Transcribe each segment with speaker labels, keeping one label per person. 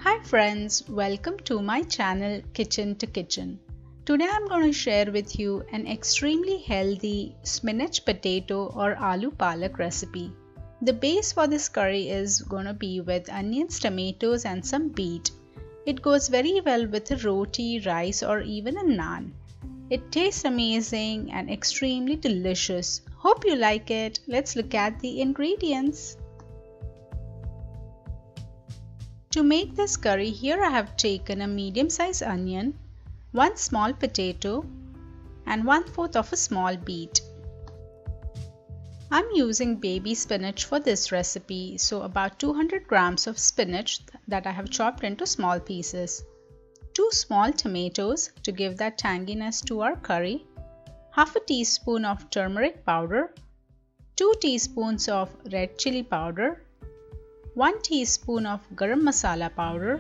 Speaker 1: Hi friends, welcome to my channel Kitchen to Kitchen. Today I'm going to share with you an extremely healthy spinach potato or aloo palak recipe. The base for this curry is going to be with onions, tomatoes and some beet. It goes very well with a roti, rice or even a naan. It tastes amazing and extremely delicious. Hope you like it. Let's look at the ingredients. To make this curry, here I have taken a medium-sized onion, one small potato and 1/4 of a small beet. I'm using baby spinach for this recipe, so about 200 grams of spinach that I have chopped into small pieces, 2 small tomatoes to give that tanginess to our curry, half a teaspoon of turmeric powder, 2 teaspoons of red chili powder, 1 teaspoon of garam masala powder,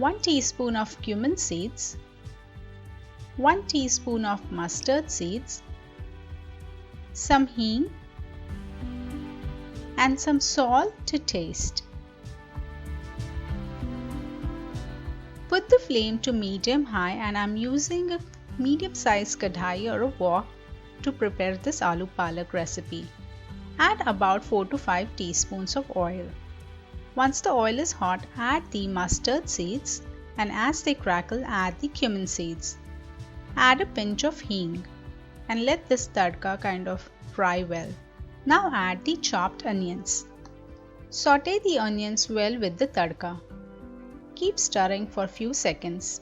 Speaker 1: 1 teaspoon of cumin seeds, 1 teaspoon of mustard seeds, some hing and some salt to taste. Put the flame to medium high and I'm using a medium sized kadhai or a wok to prepare this aloo palak recipe. Add about 4 to 5 teaspoons of oil. Once the oil is hot, add the mustard seeds and as they crackle, add the cumin seeds. Add a pinch of hing and let this tadka kind of fry well. Now add the chopped onions. Saute the onions well with the tadka. Keep stirring for a few seconds.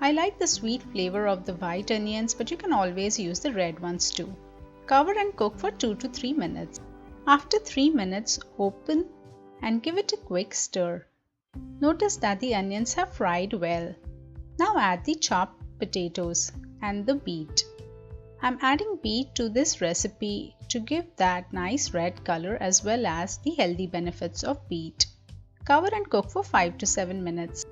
Speaker 1: I like the sweet flavor of the white onions, but you can always use the red ones too. Cover and cook for 2 to 3 minutes. After 3 minutes, open and give it a quick stir. Notice that the onions have fried well. Now add the chopped potatoes and the beet. I'm adding beet to this recipe to give that nice red color as well as the healthy benefits of beet. Cover and cook for 5 to 7 minutes.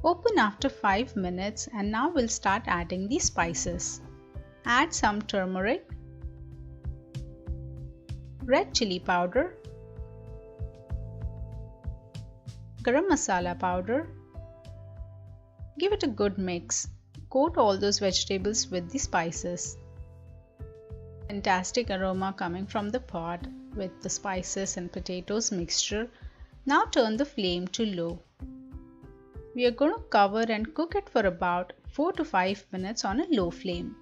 Speaker 1: Open after 5 minutes and now we'll start adding the spices. Add some turmeric, red chili powder, garam masala powder. Give it a good mix. Coat all those vegetables with the spices. Fantastic aroma coming from the pot with the spices and potatoes mixture. Now turn the flame to low. We are going to cover and cook it for about 4 to 5 minutes on a low flame.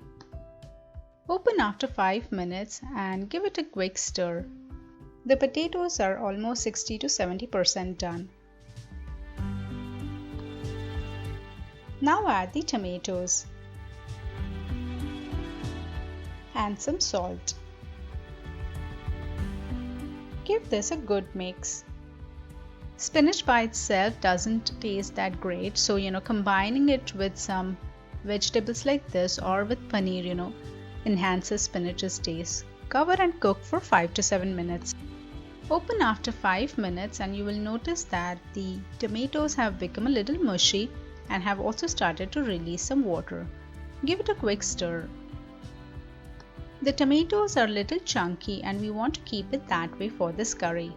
Speaker 1: Open after 5 minutes and give it a quick stir. The potatoes are almost 60 to 70% done. Now add the tomatoes and some salt. Give this a good mix. Spinach by itself doesn't taste that great, so combining it with some vegetables like this or with paneer enhances spinach's taste. Cover and cook for 5 to 7 minutes. Open after 5 minutes and you will notice that the tomatoes have become a little mushy and have also started to release some water. Give it a quick stir. The tomatoes are a little chunky and we want to keep it that way for this curry.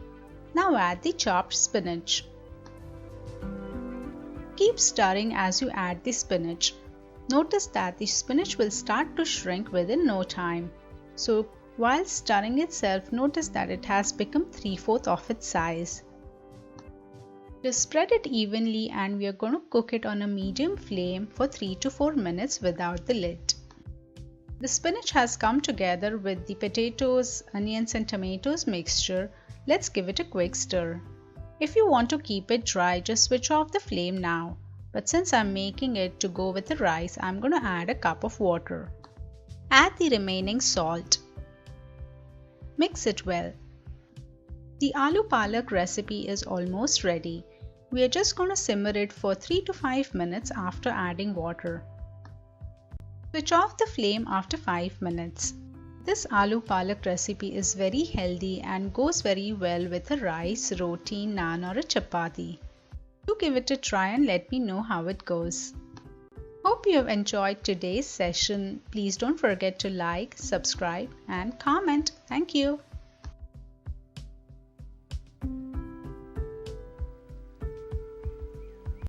Speaker 1: Now add the chopped spinach. Keep stirring as you add the spinach. Notice that the spinach will start to shrink within no time. So while stirring itself, notice that it has become 3/4 of its size. Just spread it evenly and we are going to cook it on a medium flame for 3 to 4 minutes without the lid. The spinach has come together with the potatoes, onions and tomatoes mixture. Let's give it a quick stir. If you want to keep it dry, just switch off the flame now. But since I'm making it to go with the rice, I'm going to add a cup of water. Add the remaining salt. Mix it well. The aloo palak recipe is almost ready. We are just going to simmer it for 3 to 5 minutes after adding water. Switch off the flame after 5 minutes. This aloo palak recipe is very healthy and goes very well with a rice, roti, naan or a chapatti. Do give it a try and let me know how it goes. Hope you have enjoyed today's session. Please don't forget to like, subscribe and comment. Thank you.